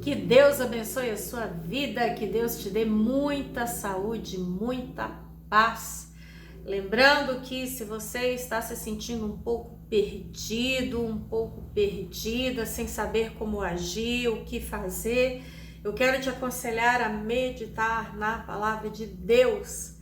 Que Deus abençoe a sua vida, que Deus te dê muita saúde, muita paz. Lembrando que se você está se sentindo um pouco perdido, um pouco perdida, sem saber como agir, o que fazer, eu quero te aconselhar a meditar na palavra de Deus,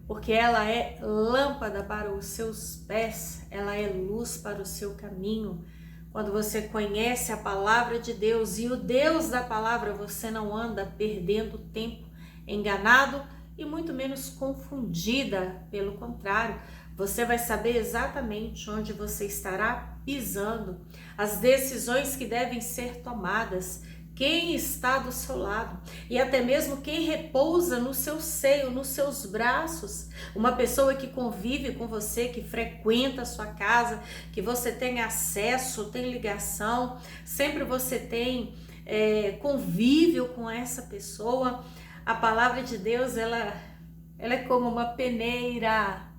porque ela é lâmpada para os seus pés, ela é luz para o seu caminho. Quando você conhece a palavra de Deus e o Deus da palavra, você não anda perdendo tempo, enganado e muito menos confundida. Pelo contrário, você vai saber exatamente onde você estará pisando, as decisões que devem ser tomadas, quem está do seu lado e até mesmo quem repousa no seu seio, nos seus braços. Uma pessoa que convive com você, que frequenta a sua casa, que você tem acesso, tem ligação, sempre você tem convívio com essa pessoa. A palavra de Deus, ela é como uma peneira.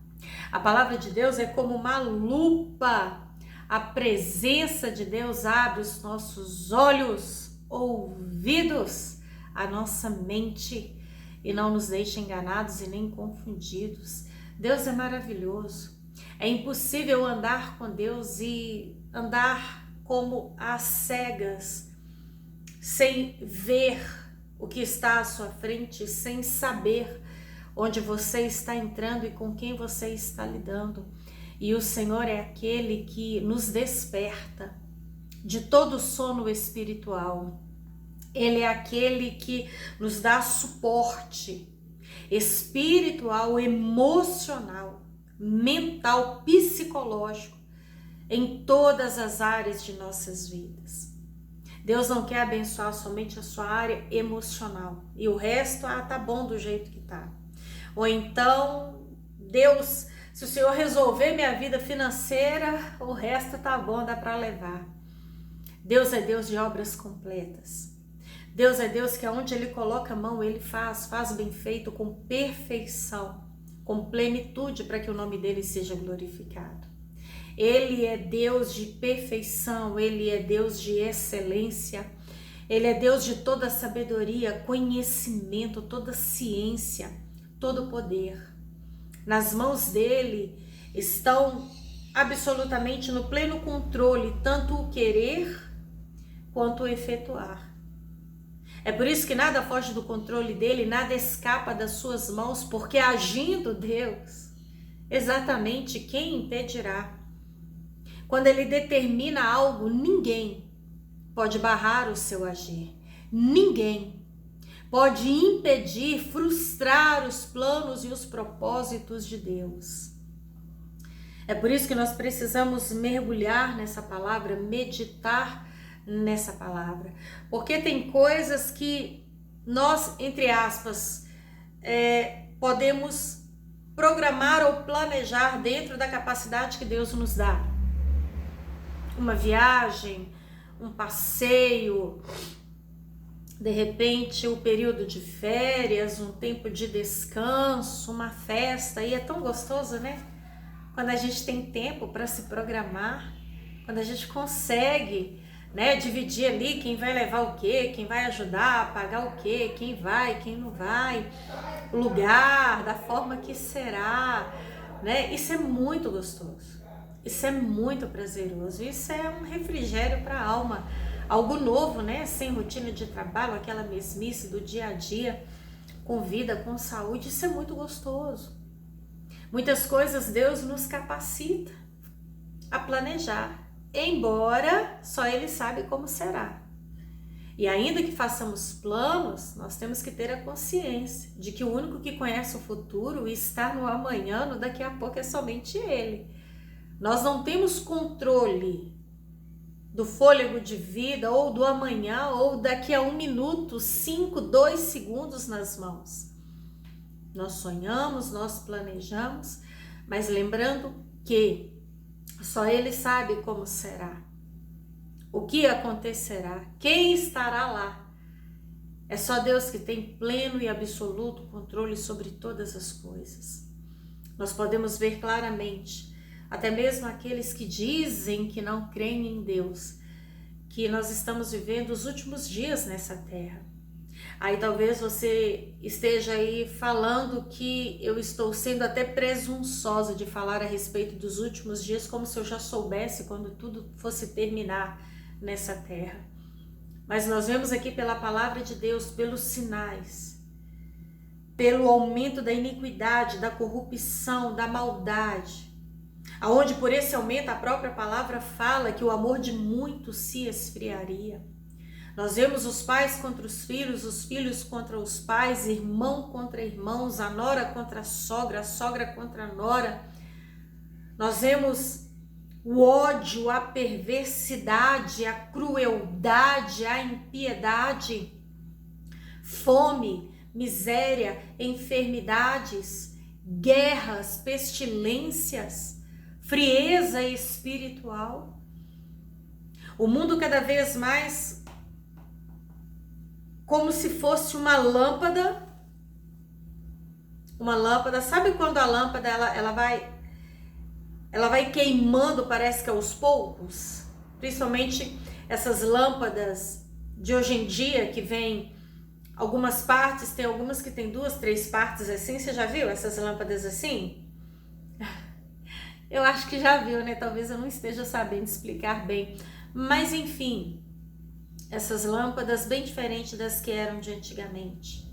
A palavra de Deus é como uma lupa. A presença de Deus abre os nossos olhos, ouvidos, a nossa mente e não nos deixa enganados e nem confundidos. Deus é maravilhoso. É impossível andar com Deus e andar como às cegas, sem ver o que está à sua frente, sem saber onde você está entrando e com quem você está lidando. E o Senhor é aquele que nos desperta de todo sono espiritual. Ele é aquele que nos dá suporte espiritual, emocional, mental, psicológico em todas as áreas de nossas vidas. Deus não quer abençoar somente a sua área emocional e o resto, tá bom do jeito que tá. Ou então, Deus, se o Senhor resolver minha vida financeira, o resto tá bom, dá para levar. Deus é Deus de obras completas. Deus é Deus que aonde Ele coloca a mão, Ele faz bem feito, com perfeição, com plenitude, para que o nome dEle seja glorificado. Ele é Deus de perfeição, Ele é Deus de excelência, Ele é Deus de toda sabedoria, conhecimento, toda ciência, todo poder. Nas mãos dEle estão absolutamente no pleno controle, tanto o querer quanto o efetuar. É por isso que nada foge do controle dele, nada escapa das suas mãos, porque agindo Deus, exatamente quem impedirá? Quando ele determina algo, ninguém pode barrar o seu agir. Ninguém pode impedir, frustrar os planos e os propósitos de Deus. É por isso que nós precisamos mergulhar nessa palavra, meditar nessa palavra, porque tem coisas que nós, entre aspas, podemos programar ou planejar dentro da capacidade que Deus nos dá. Uma viagem, um passeio, de repente o período de férias, um tempo de descanso, uma festa, e é tão gostoso, né? Quando a gente tem tempo para se programar, quando a gente consegue, né, dividir ali quem vai levar o quê, quem vai ajudar a pagar o quê, quem vai, quem não vai, o lugar, da forma que será, né? Isso é muito gostoso, isso é muito prazeroso, isso é um refrigério para a alma, algo novo, né? Sem rotina de trabalho, aquela mesmice do dia a dia, com vida, com saúde, isso é muito gostoso. Muitas coisas Deus nos capacita a planejar, embora só Ele sabe como será. E ainda que façamos planos, nós temos que ter a consciência de que o único que conhece o futuro e está no amanhã, no daqui a pouco, é somente Ele. Nós não temos controle do fôlego de vida, ou do amanhã, ou daqui a 1 minuto, 5, 2 segundos nas mãos. Nós sonhamos, nós planejamos, mas lembrando que só Ele sabe como será, o que acontecerá, quem estará lá. É só Deus que tem pleno e absoluto controle sobre todas as coisas. Nós podemos ver claramente, até mesmo aqueles que dizem que não creem em Deus, que nós estamos vivendo os últimos dias nessa terra. Aí talvez você esteja aí falando que eu estou sendo até presunçosa de falar a respeito dos últimos dias, como se eu já soubesse quando tudo fosse terminar nessa terra. Mas nós vemos aqui pela palavra de Deus, pelos sinais, pelo aumento da iniquidade, da corrupção, da maldade, aonde por esse aumento a própria palavra fala que o amor de muitos se esfriaria. Nós vemos os pais contra os filhos contra os pais, irmão contra irmãos, a nora contra a sogra contra a nora. Nós vemos o ódio, a perversidade, a crueldade, a impiedade, fome, miséria, enfermidades, guerras, pestilências, frieza espiritual. O mundo cada vez mais como se fosse uma lâmpada, sabe quando a lâmpada ela vai queimando, parece que aos poucos, principalmente essas lâmpadas de hoje em dia que vem algumas partes, tem algumas que tem 2, 3 partes assim, você já viu essas lâmpadas assim? Eu acho que já viu, né? Talvez eu não esteja sabendo explicar bem, mas enfim, essas lâmpadas bem diferentes das que eram de antigamente.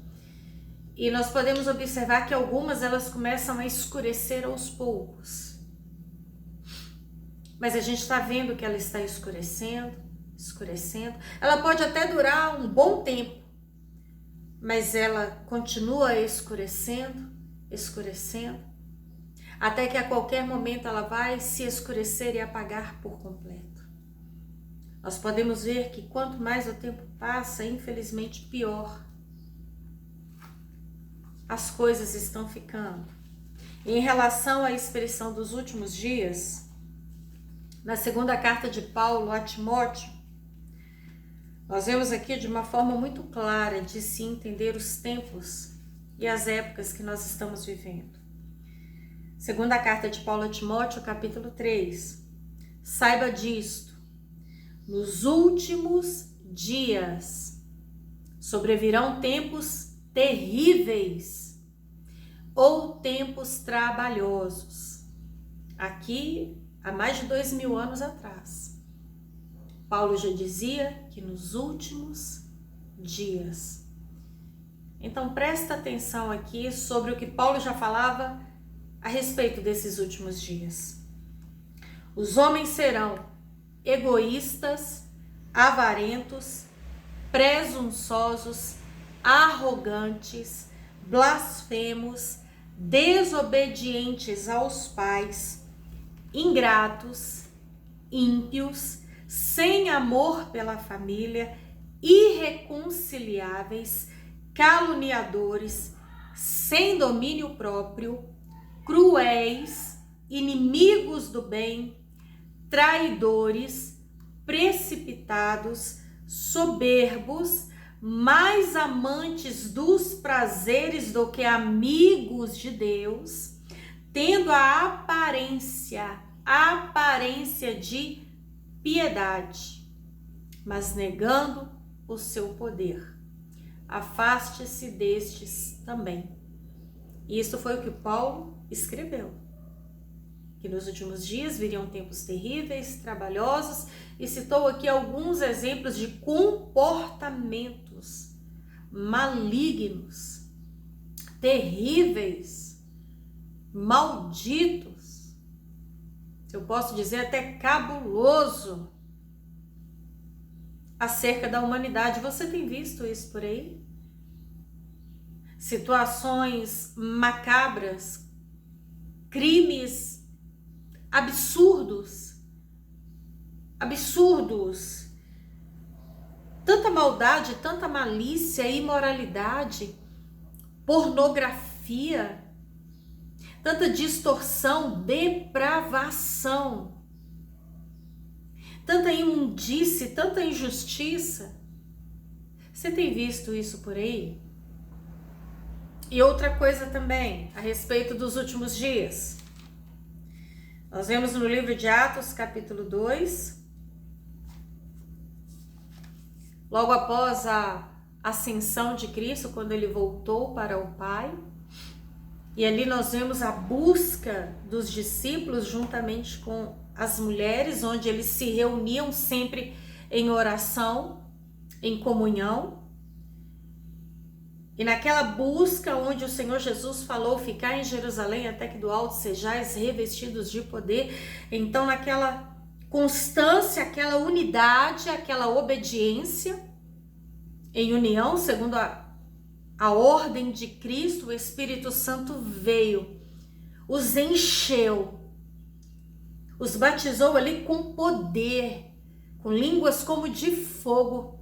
E nós podemos observar que algumas elas começam a escurecer aos poucos. Mas a gente está vendo que ela está escurecendo. Ela pode até durar um bom tempo, mas ela continua escurecendo, até que a qualquer momento ela vai se escurecer e apagar por completo. Nós podemos ver que quanto mais o tempo passa, infelizmente, pior as coisas estão ficando. E em relação à expressão dos últimos dias, na segunda carta de Paulo a Timóteo, nós vemos aqui de uma forma muito clara de se entender os tempos e as épocas que nós estamos vivendo. Segunda carta de Paulo a Timóteo, capítulo 3. Saiba disto: nos últimos dias sobrevirão tempos terríveis ou tempos trabalhosos. Aqui, há mais de 2000 anos atrás, Paulo já dizia que nos últimos dias. Então presta atenção aqui sobre o que Paulo já falava a respeito desses últimos dias. Os homens serão egoístas, avarentos, presunçosos, arrogantes, blasfemos, desobedientes aos pais, ingratos, ímpios, sem amor pela família, irreconciliáveis, caluniadores, sem domínio próprio, cruéis, inimigos do bem, traidores, precipitados, soberbos, mais amantes dos prazeres do que amigos de Deus, tendo a aparência de piedade, mas negando o seu poder. Afaste-se destes também. E isso foi o que Paulo escreveu. Que nos últimos dias viriam tempos terríveis, trabalhosos, e citou aqui alguns exemplos de comportamentos malignos, terríveis, malditos, eu posso dizer até cabuloso, acerca da humanidade. Você tem visto isso por aí? Situações macabras, crimes absurdos, tanta maldade, tanta malícia, imoralidade, pornografia, tanta distorção, depravação, tanta imundície, tanta injustiça. Você tem visto isso por aí? E outra coisa também, a respeito dos últimos dias. Nós vemos no livro de Atos, capítulo 2, logo após a ascensão de Cristo, quando ele voltou para o Pai. E ali nós vemos a busca dos discípulos juntamente com as mulheres, onde eles se reuniam sempre em oração, em comunhão. E naquela busca onde o Senhor Jesus falou, ficar em Jerusalém até que do alto sejais revestidos de poder, então naquela constância, aquela unidade, aquela obediência, em união, segundo a ordem de Cristo, o Espírito Santo veio, os encheu, os batizou ali com poder, com línguas como de fogo,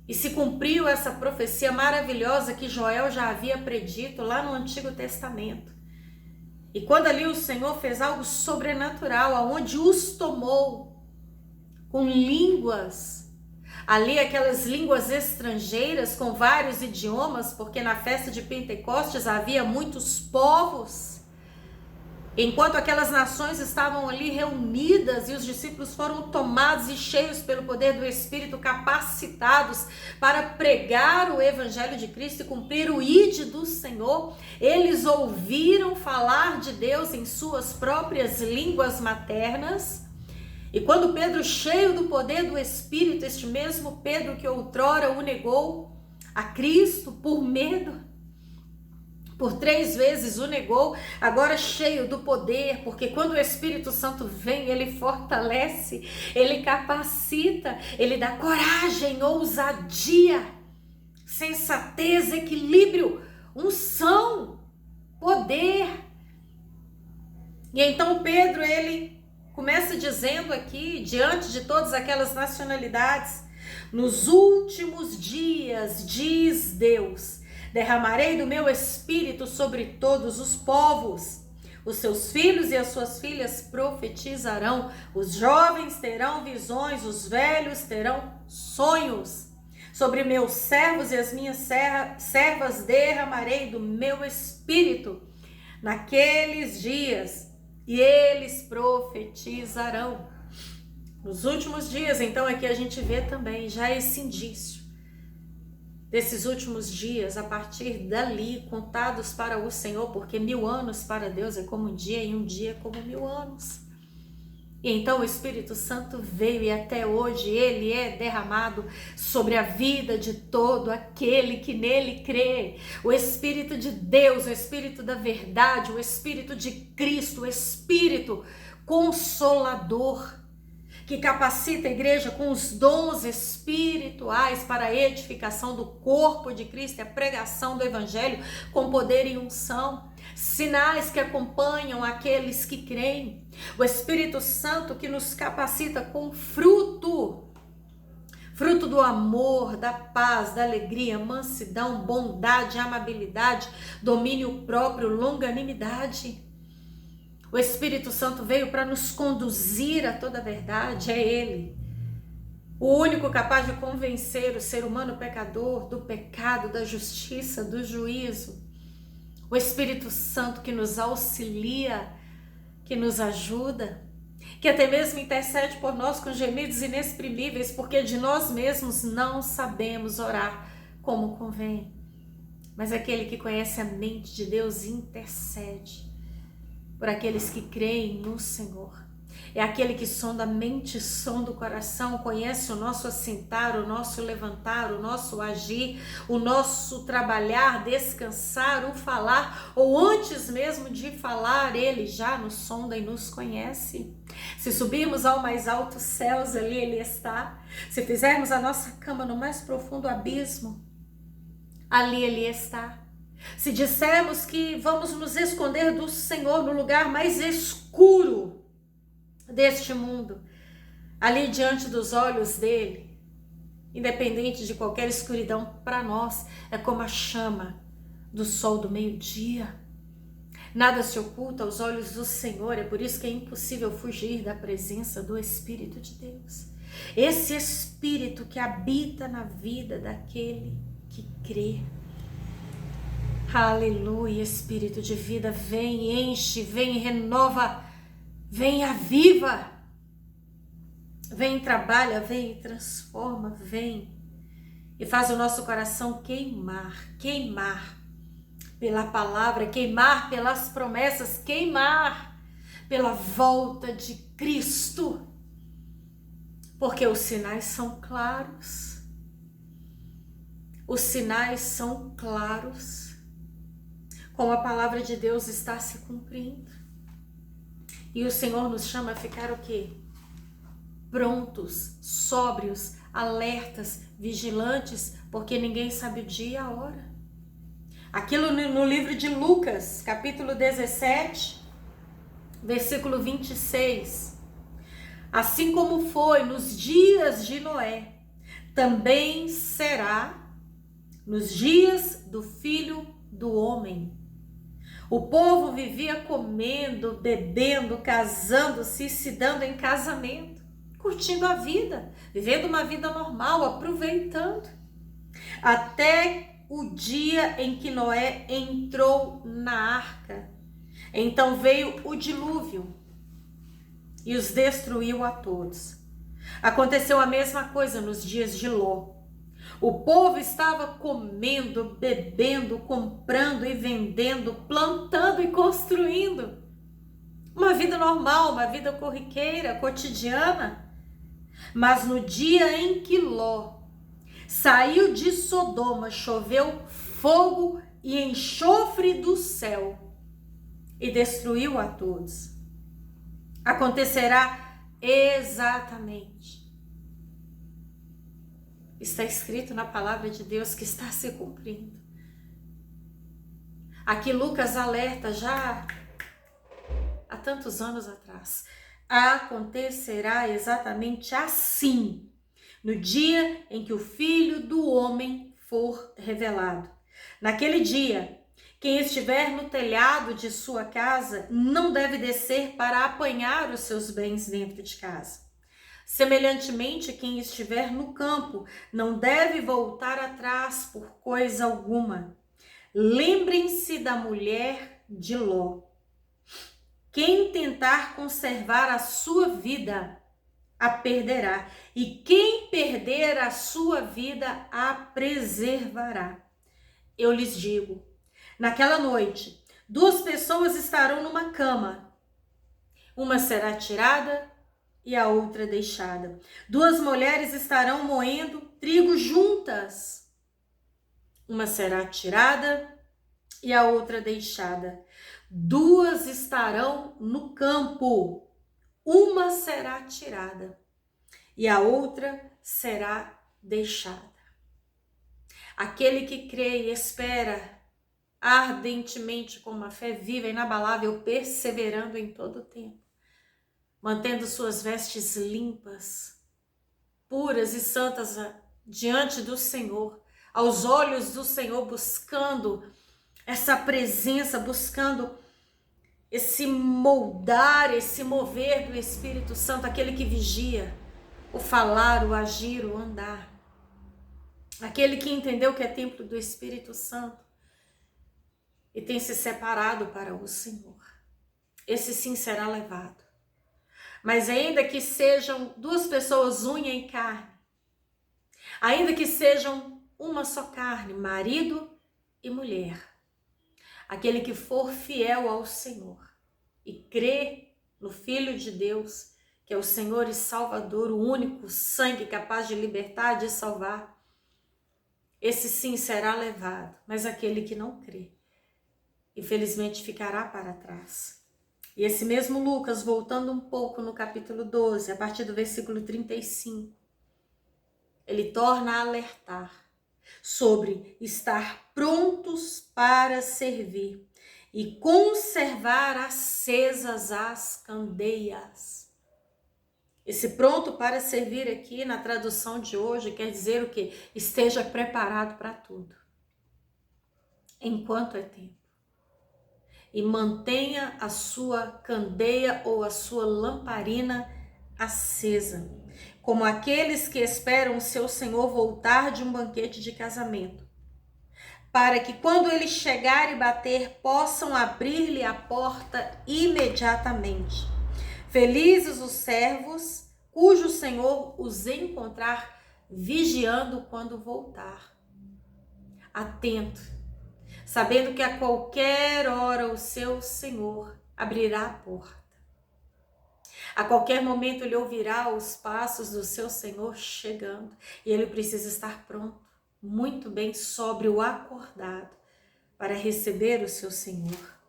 e se cumpriu essa profecia maravilhosa que Joel já havia predito lá no Antigo Testamento. E quando ali o Senhor fez algo sobrenatural, aonde os tomou com línguas, ali aquelas línguas estrangeiras com vários idiomas, porque na festa de Pentecostes havia muitos povos, enquanto aquelas nações estavam ali reunidas e os discípulos foram tomados e cheios pelo poder do Espírito, capacitados para pregar o Evangelho de Cristo e cumprir o ide do Senhor, eles ouviram falar de Deus em suas próprias línguas maternas. E quando Pedro, cheio do poder do Espírito, este mesmo Pedro que outrora o negou a Cristo por medo, por 3 vezes o negou, agora cheio do poder, porque quando o Espírito Santo vem, ele fortalece, ele capacita, ele dá coragem, ousadia, sensatez, equilíbrio, unção, poder. E então Pedro, ele começa dizendo aqui, diante de todas aquelas nacionalidades, nos últimos dias, diz Deus, derramarei do meu espírito sobre todos os povos. Os seus filhos e as suas filhas profetizarão, os jovens terão visões, os velhos terão sonhos. Sobre meus servos e as minhas servas derramarei do meu espírito naqueles dias, e eles profetizarão. Nos últimos dias, então, aqui a gente vê também já esse indício desses últimos dias, a partir dali, contados para o Senhor, porque 1000 anos para Deus é como um dia e um dia é como 1000 anos. E então o Espírito Santo veio e até hoje ele é derramado sobre a vida de todo aquele que nele crê. O Espírito de Deus, o Espírito da verdade, o Espírito de Cristo, o Espírito consolador, que capacita a igreja com os dons espirituais para a edificação do corpo de Cristo e a pregação do Evangelho com poder e unção. Sinais que acompanham aqueles que creem. O Espírito Santo que nos capacita com fruto do amor, da paz, da alegria, mansidão, bondade, amabilidade, domínio próprio, longanimidade. O Espírito Santo veio para nos conduzir a toda a verdade, é Ele. O único capaz de convencer o ser humano pecador do pecado, da justiça, do juízo. O Espírito Santo que nos auxilia, que nos ajuda, que até mesmo intercede por nós com gemidos inexprimíveis, porque de nós mesmos não sabemos orar como convém. Mas aquele que conhece a mente de Deus intercede por aqueles que creem no Senhor. É aquele que sonda a mente, sonda o coração, conhece o nosso assentar, o nosso levantar, o nosso agir, o nosso trabalhar, descansar, o falar, ou antes mesmo de falar, ele já nos sonda e nos conhece. Se subirmos ao mais alto céus, ali ele está. Se fizermos a nossa cama no mais profundo abismo, ali ele está. Se dissermos que vamos nos esconder do Senhor no lugar mais escuro deste mundo, ali diante dos olhos dele, independente de qualquer escuridão, para nós é como a chama do sol do meio-dia. Nada se oculta aos olhos do Senhor, é por isso que é impossível fugir da presença do Espírito de Deus. Esse Espírito que habita na vida daquele que crê. Aleluia, Espírito de vida, vem, enche, vem, renova, vem, aviva, vem, trabalha, vem, transforma, vem, e faz o nosso coração queimar, queimar pela palavra, queimar pelas promessas, queimar pela volta de Cristo. Porque os sinais são claros. Os sinais são claros. Como a palavra de Deus está se cumprindo. E o Senhor nos chama a ficar o quê? Prontos, sóbrios, alertas, vigilantes, porque ninguém sabe o dia e a hora. Aquilo no livro de Lucas, capítulo 17, versículo 26. Assim como foi nos dias de Noé, também será nos dias do Filho do Homem. O povo vivia comendo, bebendo, casando-se e se dando em casamento, curtindo a vida, vivendo uma vida normal, aproveitando. Até o dia em que Noé entrou na arca. Então veio o dilúvio e os destruiu a todos. Aconteceu a mesma coisa nos dias de Ló. O povo estava comendo, bebendo, comprando e vendendo, plantando e construindo. Uma vida normal, uma vida corriqueira, cotidiana. Mas no dia em que Ló saiu de Sodoma, choveu fogo e enxofre do céu e destruiu a todos. Acontecerá exatamente. Está escrito na palavra de Deus que está se cumprindo. Aqui Lucas alerta já há tantos anos atrás. Acontecerá exatamente assim, no dia em que o Filho do Homem for revelado. Naquele dia, quem estiver no telhado de sua casa não deve descer para apanhar os seus bens dentro de casa. Semelhantemente, quem estiver no campo não deve voltar atrás por coisa alguma. Lembrem-se da mulher de Ló. Quem tentar conservar a sua vida, a perderá. E quem perder a sua vida, a preservará. Eu lhes digo, naquela noite, 2 pessoas estarão numa cama. Uma será tirada e a outra deixada. 2 mulheres estarão moendo trigo juntas. Uma será tirada e a outra deixada. 2 estarão no campo. Uma será tirada e a outra será deixada. Aquele que crê e espera ardentemente com uma fé viva e inabalável, perseverando em todo o tempo, mantendo suas vestes limpas, puras e santas diante do Senhor, aos olhos do Senhor, buscando essa presença, buscando esse moldar, esse mover do Espírito Santo, aquele que vigia o falar, o agir, o andar, aquele que entendeu que é templo do Espírito Santo e tem se separado para o Senhor. Esse sim será levado. Mas ainda que sejam 2 pessoas, unha e carne, ainda que sejam uma só carne, marido e mulher, aquele que for fiel ao Senhor e crê no Filho de Deus, que é o Senhor e Salvador, o único sangue capaz de libertar, de salvar, esse sim será levado. Mas aquele que não crê, infelizmente ficará para trás. E esse mesmo Lucas, voltando um pouco no capítulo 12, a partir do versículo 35, ele torna a alertar sobre estar prontos para servir e conservar acesas as candeias. Esse pronto para servir aqui na tradução de hoje quer dizer o quê? Esteja preparado para tudo, enquanto é tempo. E mantenha a sua candeia ou a sua lamparina acesa, como aqueles que esperam o seu Senhor voltar de um banquete de casamento, para que quando ele chegar e bater, possam abrir-lhe a porta imediatamente. Felizes os servos cujo Senhor os encontrar vigiando quando voltar, atento, sabendo que a qualquer hora o seu Senhor abrirá a porta. A qualquer momento ele ouvirá os passos do seu Senhor chegando e ele precisa estar pronto, muito bem sóbrio, acordado, para receber o seu Senhor.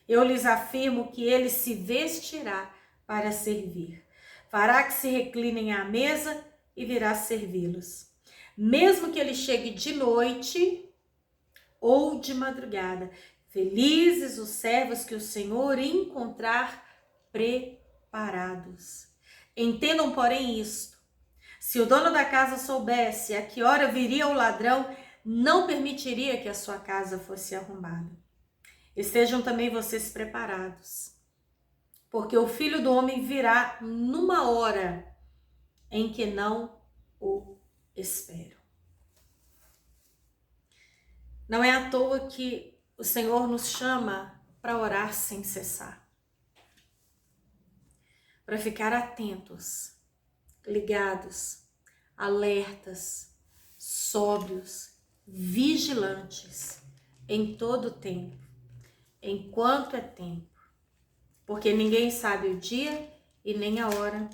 Eu lhes afirmo que ele se vestirá para servir, fará que se reclinem à mesa e virá servi-los. Mesmo que ele chegue de noite ou de madrugada, felizes os servos que o Senhor encontrar preparados. Entendam, porém, isto: se o dono da casa soubesse a que hora viria o ladrão, não permitiria que a sua casa fosse arrombada. Estejam também vocês preparados, porque o Filho do Homem virá numa hora em que não o esperam. Não é à toa que o Senhor nos chama para orar sem cessar, para ficar atentos, ligados, alertas, sóbrios, vigilantes em todo o tempo, enquanto é tempo, porque ninguém sabe o dia e nem a hora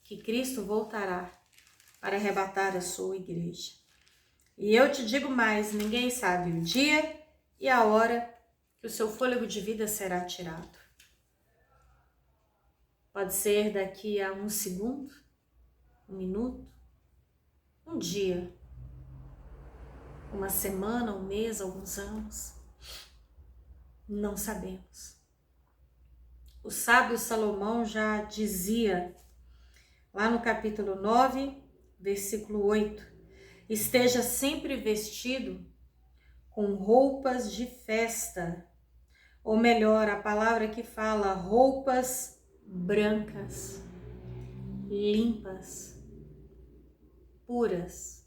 que Cristo voltará para arrebatar a sua igreja. E eu te digo mais, ninguém sabe o dia e a hora que o seu fôlego de vida será tirado. Pode ser daqui a 1 segundo, 1 minuto, um dia, uma semana, um mês, alguns anos. Não sabemos. O sábio Salomão já dizia, lá no capítulo 9, versículo 8, esteja sempre vestido com roupas de festa, ou melhor, a palavra que fala, roupas brancas, limpas, puras.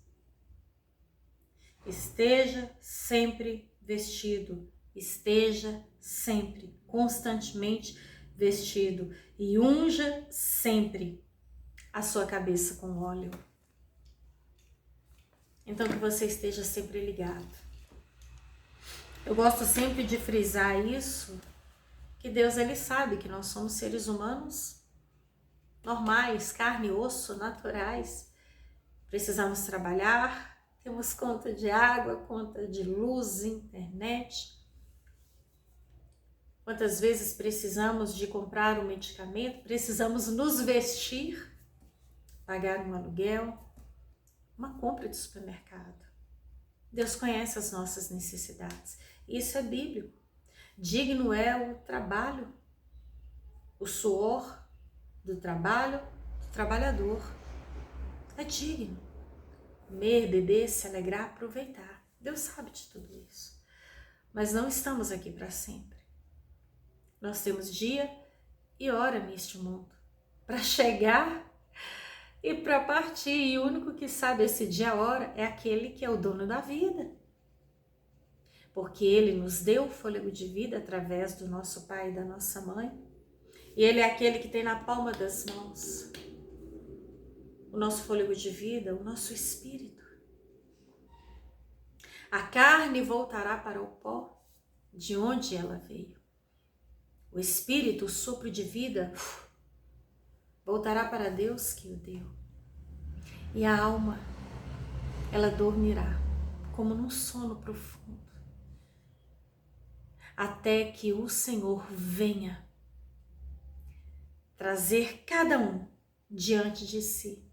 Esteja sempre vestido, esteja sempre, constantemente vestido e unja sempre a sua cabeça com óleo. Então que você esteja sempre ligado. Eu gosto sempre de frisar isso, que Deus ele sabe que nós somos seres humanos normais, carne e osso, naturais. Precisamos trabalhar, temos conta de água, conta de luz, internet. Quantas vezes precisamos de comprar um medicamento, precisamos nos vestir, pagar um aluguel, uma compra de supermercado. Deus conhece as nossas necessidades. Isso é bíblico. Digno é o trabalho, o suor do trabalho do trabalhador. É digno. Comer, beber, se alegrar, aproveitar. Deus sabe de tudo isso. Mas não estamos aqui para sempre. Nós temos dia e hora neste mundo para chegar e para partir. E o único que sabe esse dia e a hora é aquele que é o dono da vida. Porque ele nos deu o fôlego de vida através do nosso pai e da nossa mãe. E ele é aquele que tem na palma das mãos o nosso fôlego de vida, o nosso espírito. A carne voltará para o pó de onde ela veio. O espírito, o sopro de vida, voltará para Deus que o deu. E a alma, ela dormirá como num sono profundo, até que o Senhor venha trazer cada um diante de si,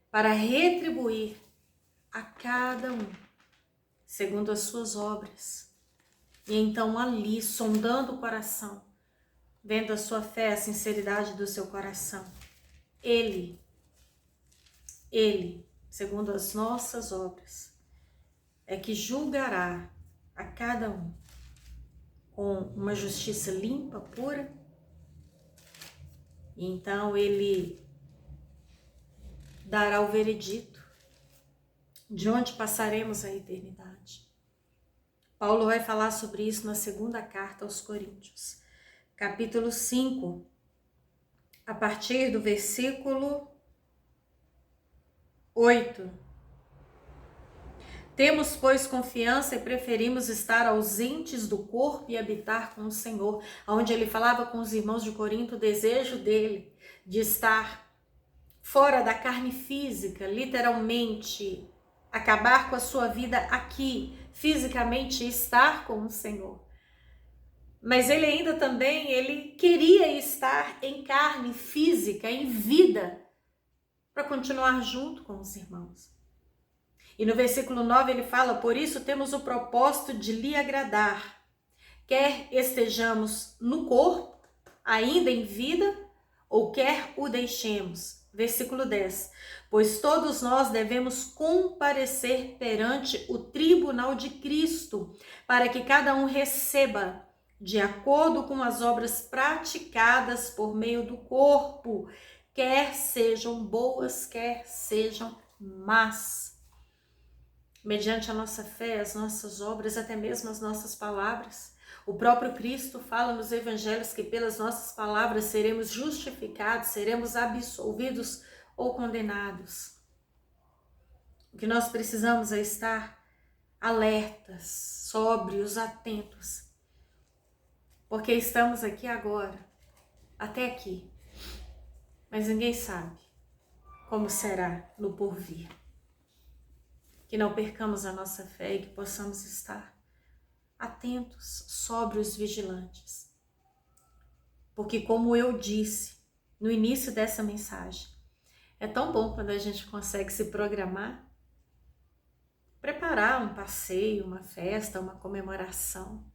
para retribuir a cada um segundo as suas obras. E então ali, sondando o coração, vendo a sua fé, a sinceridade do seu coração, Ele, segundo as nossas obras, é que julgará a cada um com uma justiça limpa, pura. E então Ele dará o veredito de onde passaremos a eternidade. Paulo vai falar sobre isso na segunda carta aos Coríntios, capítulo 5, a partir do versículo 8. Temos, pois, confiança e preferimos estar ausentes do corpo e habitar com o Senhor. Onde ele falava com os irmãos de Corinto, o desejo dele de estar fora da carne física, literalmente, acabar com a sua vida aqui, fisicamente, estar com o Senhor. Mas ele ainda também, ele queria estar em carne física, em vida, para continuar junto com os irmãos. E no versículo 9 ele fala, por isso temos o propósito de lhe agradar, quer estejamos no corpo, ainda em vida, ou quer o deixemos. Versículo 10, pois todos nós devemos comparecer perante o tribunal de Cristo, para que cada um receba de acordo com as obras praticadas por meio do corpo, quer sejam boas, quer sejam más. Mediante a nossa fé, as nossas obras, até mesmo as nossas palavras. O próprio Cristo fala nos evangelhos que pelas nossas palavras seremos justificados, seremos absolvidos ou condenados. O que nós precisamos é estar alertas, sóbrios, atentos. Porque estamos aqui agora, até aqui. Mas ninguém sabe como será no porvir. Que não percamos a nossa fé e que possamos estar atentos, sóbrios, vigilantes. Porque como eu disse no início dessa mensagem, é tão bom quando a gente consegue se programar, preparar um passeio, uma festa, uma comemoração,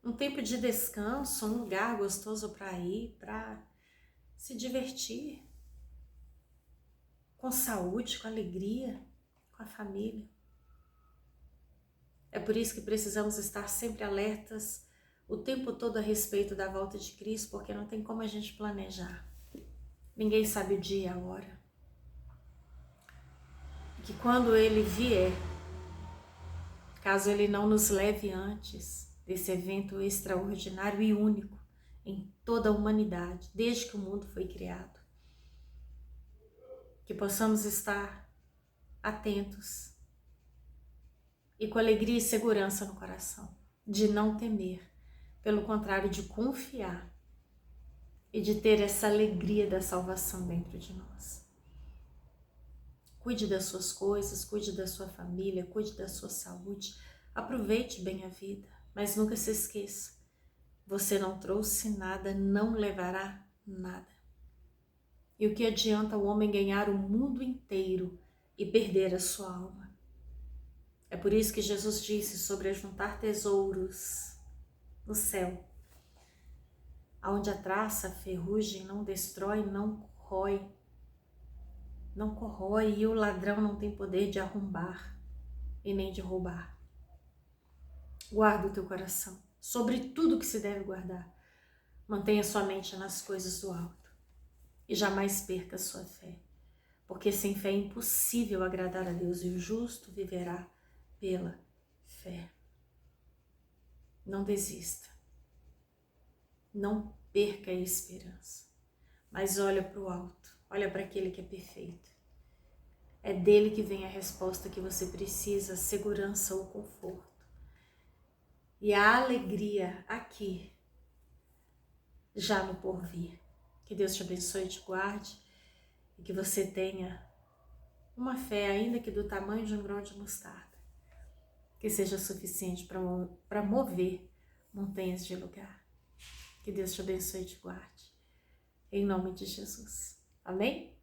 um tempo de descanso, um lugar gostoso para ir, para se divertir, com saúde, com alegria, com a família. É por isso que precisamos estar sempre alertas o tempo todo a respeito da volta de Cristo, porque não tem como a gente planejar. Ninguém sabe o dia e a hora. E que quando ele vier, caso ele não nos leve antes desse evento extraordinário e único em toda a humanidade, desde que o mundo foi criado, que possamos estar atentos e com alegria e segurança no coração, de não temer, pelo contrário, de confiar e de ter essa alegria da salvação dentro de nós. Cuide das suas coisas, cuide da sua família, cuide da sua saúde, aproveite bem a vida, mas nunca se esqueça, você não trouxe nada, não levará nada. E o que adianta o homem ganhar o mundo inteiro e perder a sua alma? É por isso que Jesus disse sobre ajuntar tesouros no céu, onde a traça, a ferrugem não destrói, não corrói, e o ladrão não tem poder de arrombar e nem de roubar. Guarda o teu coração, sobre tudo que se deve guardar. Mantenha sua mente nas coisas do alto e jamais perca a sua fé, porque sem fé é impossível agradar a Deus e o justo viverá pela fé. Não desista, não perca a esperança, mas olha para o alto, olha para aquele que é perfeito. É dele que vem a resposta que você precisa, a segurança, o conforto e a alegria aqui, já no porvir. Que Deus te abençoe e te guarde e que você tenha uma fé, ainda que do tamanho de um grão de mostarda, que seja suficiente para mover montanhas de lugar. Que Deus te abençoe e te guarde. Em nome de Jesus. Amém?